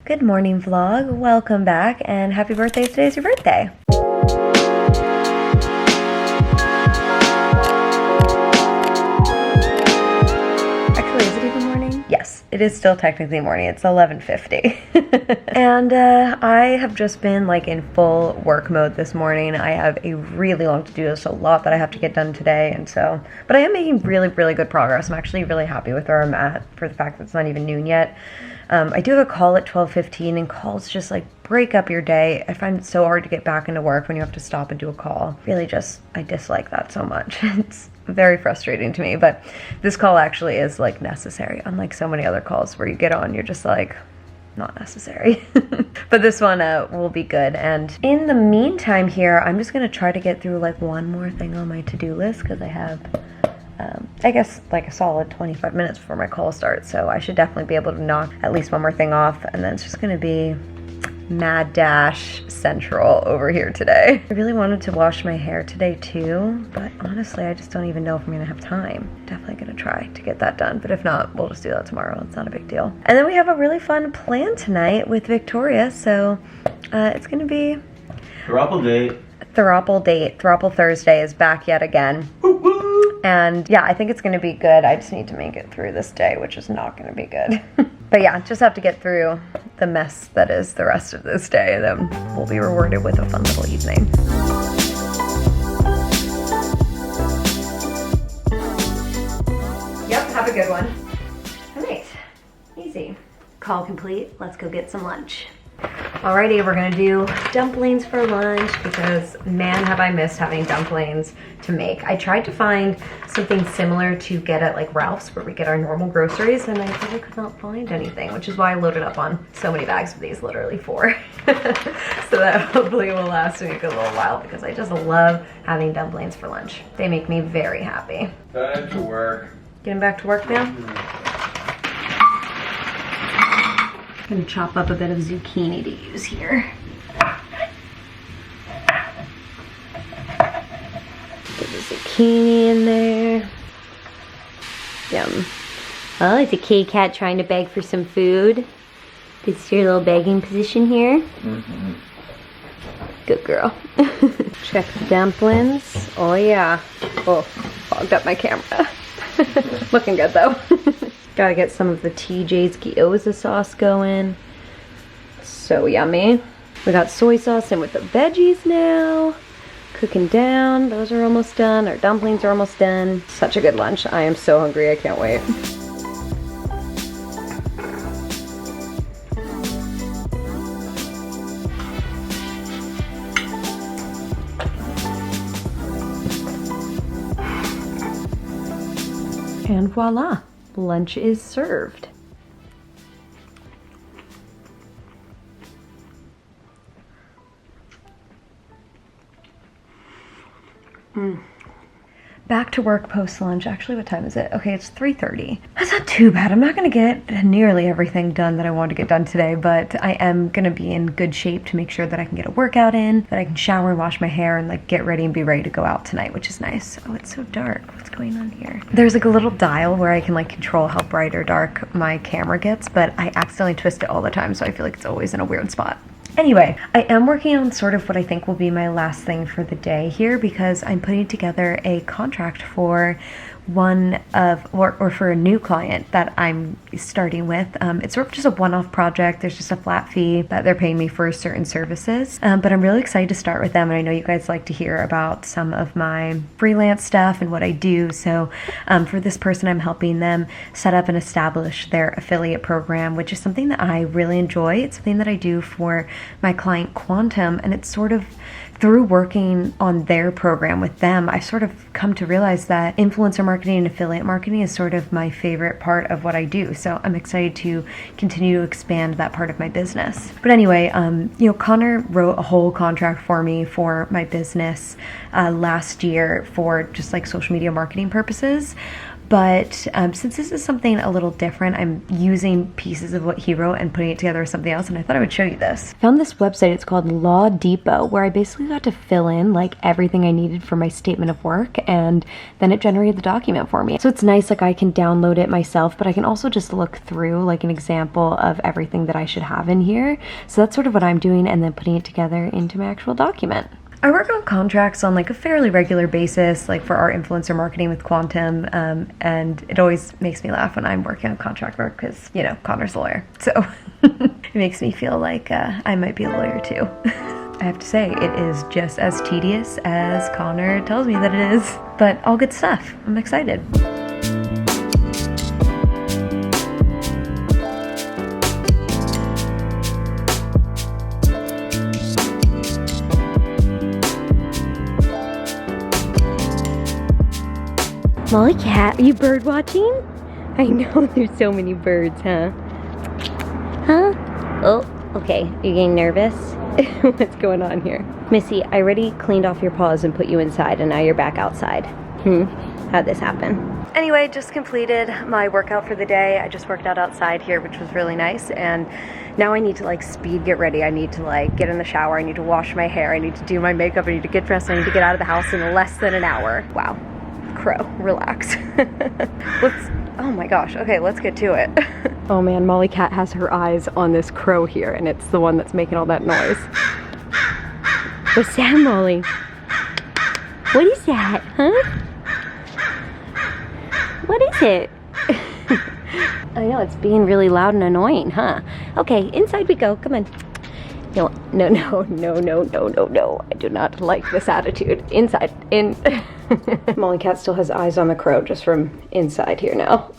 Good morning vlog, welcome back and happy birthday if today's your birthday. Actually, is it even morning? Yes, it is still technically morning, it's 11:50. And I have just been like in full work mode this morning. I have a really long to-do list, a lot that I have to get done today, and so, but I am making really good progress. I'm actually really happy with where I'm at for the fact that it's not even noon yet. I do have a call at 12:15, and calls just like break up your day. I find it so hard to get back into work when you have to stop and do a call. Really just, I dislike that so much. It's very frustrating to me, but this call actually is like necessary, unlike so many other calls where you get on, you're just like, not necessary. But this one will be good. And in the meantime here, I'm just gonna try to get through like one more thing on my to-do list because I have I guess like a solid 25 minutes before my call starts, so I should definitely be able to knock at least one more thing off, and then it's just gonna be mad dash central over here today. I really wanted to wash my hair today too, but honestly I just don't even know if I'm gonna have time. Definitely gonna try to get that done, but if not, we'll just do that tomorrow. It's not a big deal. And then we have a really fun plan tonight with Victoria, so it's gonna be Throuple date. Throuple Thursday is back yet again. And yeah, I think it's gonna be good. I just need to make it through this day, which is not gonna be good. But yeah, just have to get through the mess that is the rest of this day, and then we'll be rewarded with a fun little evening. Yep, have a good one. All right, easy. Call complete, let's go get some lunch. Alrighty, we're gonna do dumplings for lunch because man have I missed having dumplings to make. I tried to find something similar to get at like Ralph's where we get our normal groceries, and I really could not find anything, which is why I loaded up on so many bags of these, literally 4. So that hopefully will last me a good little while because I just love having dumplings for lunch. They make me very happy. Time to work. Getting back to work now? Gonna chop up a bit of zucchini to use here. Get the zucchini in there. Yum. Oh, it's a kitty cat trying to beg for some food. This is your little begging position here. Mm-hmm. Good girl. Check the dumplings. Oh yeah. Oh, fogged up my camera. Looking good though. Gotta get some of the TJ's gyoza sauce going. So yummy. We got soy sauce in with the veggies now. Cooking down. Those are almost done. Our dumplings are almost done. Such a good lunch. I am so hungry. I can't wait. And voila. Lunch is served. Back to work post lunch. Actually, what time is it? Okay, it's 3:30. That's not too bad. I'm not gonna get nearly everything done that I want to get done today, but I am gonna be in good shape to make sure that I can get a workout in, that I can shower and wash my hair and like get ready and be ready to go out tonight, which is nice. Oh, it's so dark. What's going on here? There's like a little dial where I can like control how bright or dark my camera gets, but I accidentally twist it all the time, so I feel like it's always in a weird spot. Anyway, I am working on sort of what I think will be my last thing for the day here because I'm putting together a contract for one of, or for a new client that I'm starting with. It's sort of just a one-off project. There's just a flat fee that they're paying me for certain services, but I'm really excited to start with them, and I know you guys like to hear about some of my freelance stuff and what I do. So for this person, I'm helping them set up and establish their affiliate program, which is something that I really enjoy. It's something that I do for my client Quantum, and it's sort of through working on their program with them, I sort of come to realize that influencer marketing and affiliate marketing is sort of my favorite part of what I do. So I'm excited to continue to expand that part of my business. But anyway, you know, Connor wrote a whole contract for me for my business last year for just like social media marketing purposes. But since this is something a little different, I'm using pieces of what he wrote and putting it together with something else, and I thought I would show you this. I found this website, it's called Law Depot, where I basically got to fill in like everything I needed for my statement of work, and then it generated the document for me. So it's nice, like I can download it myself, but I can also just look through like an example of everything that I should have in here. So that's sort of what I'm doing, and then putting it together into my actual document. I work on contracts on like a fairly regular basis, like for our influencer marketing with Quantum, and it always makes me laugh when I'm working on contract work because, you know, Connor's a lawyer. So it makes me feel like I might be a lawyer too. I have to say, it is just as tedious as Connor tells me that it is, but all good stuff. I'm excited. Molly Cat, are you bird watching? I know there's so many birds, huh? Huh? Oh, okay. You getting nervous? What's going on here? Missy, I already cleaned off your paws and put you inside, and now you're back outside. How'd this happen? Anyway, just completed my workout for the day. I just worked out outside here, which was really nice, and now I need to like speed get ready. I need to like get in the shower. I need to wash my hair. I need to do my makeup. I need to get dressed. I need to get out of the house in less than an hour. Wow. Crow, relax. Oh my gosh, okay, let's get to it. Oh man, Molly Cat has her eyes on this crow here, and it's the one that's making all that noise. What's that, Molly? What is that, huh? What is it? I know, it's being really loud and annoying, huh? Okay, inside we go, come on. No, no, no, no, no, no, no, no. I do not like this attitude. Inside, in. Molly Cat still has eyes on the crow just from inside here now.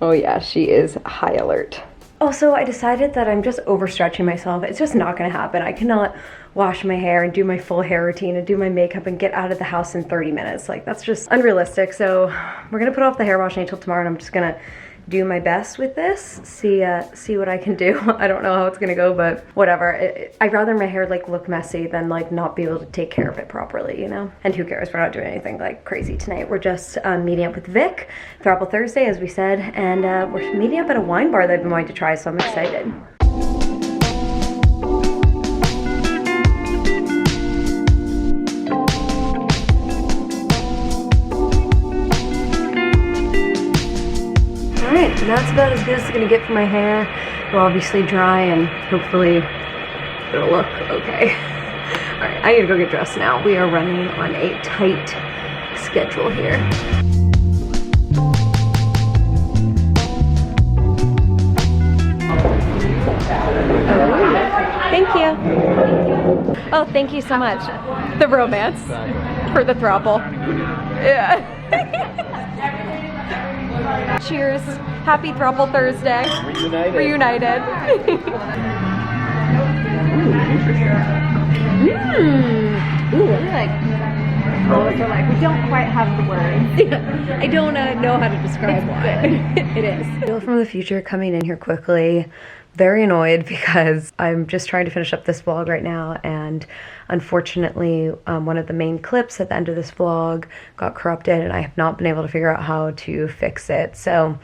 Oh yeah, she is high alert. Also, I decided that I'm just overstretching myself. It's just not gonna happen. I cannot wash my hair and do my full hair routine and do my makeup and get out of the house in 30 minutes. Like, that's just unrealistic. So we're gonna put off the hair washing until tomorrow, and I'm just gonna do my best with this, see what I can do. I don't know how it's gonna go, but whatever. I'd rather my hair like look messy than like not be able to take care of it properly, you know? And who cares, we're not doing anything like crazy tonight. We're just meeting up with Vic for Apple Thursday, as we said, and we're meeting up at a wine bar that I've been wanting to try, so I'm excited. Alright, that's about as good as it's gonna get for my hair. It'll obviously dry and hopefully it'll look okay. Alright, I need to go get dressed now. We are running on a tight schedule here. Thank you. Oh, thank you so much. The romance for the throuple. Yeah. Cheers. Happy Throuple Thursday. Reunited. We don't quite have the words. I don't know how to describe why. It is. Jill from the future coming in here quickly. Very annoyed because I'm just trying to finish up this vlog right now, and unfortunately one of the main clips at the end of this vlog got corrupted, and I have not been able to figure out how to fix it. So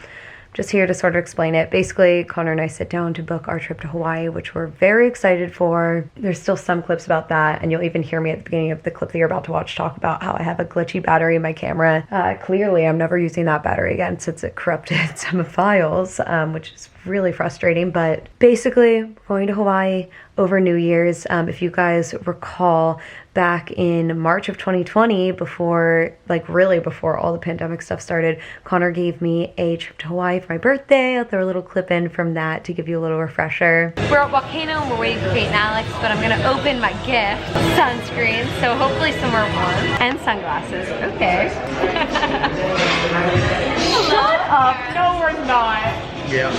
just here to sort of explain it. Basically, Connor and I sit down to book our trip to Hawaii, which we're very excited for. There's still some clips about that, and you'll even hear me at the beginning of the clip that you're about to watch talk about how I have a glitchy battery in my camera. Clearly, I'm never using that battery again since it corrupted some files, which is really frustrating. But basically, going to Hawaii over New Year's. If you guys recall, back in March of 2020, before all the pandemic stuff started, Connor gave me a trip to Hawaii for my birthday. I'll throw a little clip in from that to give you a little refresher. We're at Volcano and we're waiting for Kate and Alex, but I'm gonna open my gift, sunscreen, so hopefully somewhere warm, and sunglasses. Okay. Shut up. No, we're not. Yeah.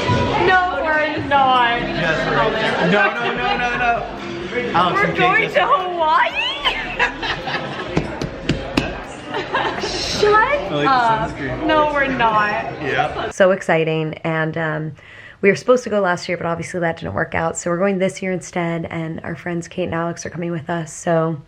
No, we're not. No. Alex, we're going to Hawaii? Shut up. No, we're not. Yeah. So exciting. And we were supposed to go last year, but obviously that didn't work out. So we're going this year instead. And our friends Kate and Alex are coming with us. So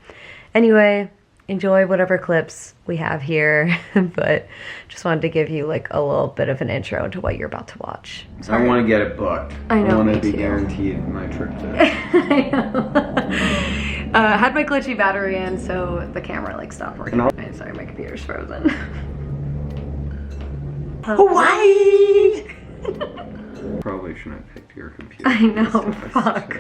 anyway, enjoy whatever clips we have here, but just wanted to give you like a little bit of an intro into what you're about to watch. I want to get it booked. I know, I want me to be too. guaranteed my trip there. I know. Had my glitchy battery in, so the camera like stopped working. I'm sorry, my computer's frozen. Hawaii! Probably shouldn't have picked your computer. I know, fuck.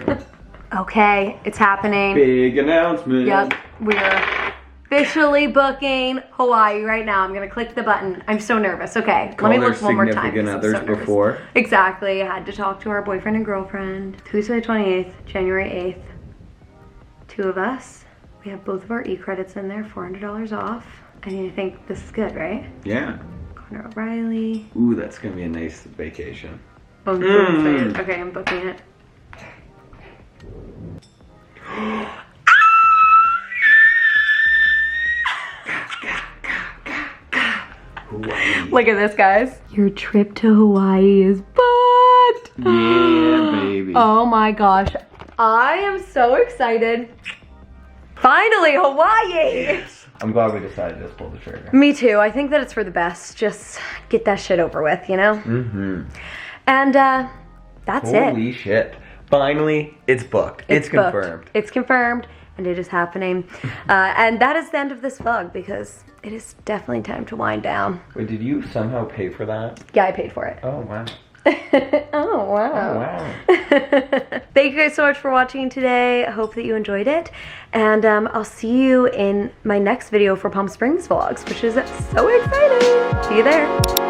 Okay, it's happening. Big announcement. Yep, we're officially booking Hawaii right now. I'm gonna click the button. I'm so nervous. Okay, Call let me their look one more time. significant 'Cause I'm others so nervous. before. Exactly. I had to talk to our boyfriend and girlfriend. Tuesday 28th, January 8th. 2 of us. We have both of our e-credits in there, $400 off. I mean, I think this is good, right? Yeah. Connor O'Reilly. Ooh, that's gonna be a nice vacation. Oh, I'm so excited. Okay, I'm booking it. Hawaii. Look at this, guys. Your trip to Hawaii is booked. Yeah, baby. Oh my gosh. I am so excited. Finally, Hawaii. I'm glad we decided to just pull the trigger. Me too. I think that it's for the best. Just get that shit over with, you know? Mm-hmm. And that's it. Holy shit. Finally, it's booked. It's booked. confirmed. It's confirmed, and it is happening. And that is the end of this vlog because it is definitely time to wind down. Wait, did you somehow pay for that? Yeah, I paid for it. Oh, wow. Oh, wow. Oh, wow. Thank you guys so much for watching today. I hope that you enjoyed it. And I'll see you in my next video for Palm Springs vlogs, which is so exciting. See you there.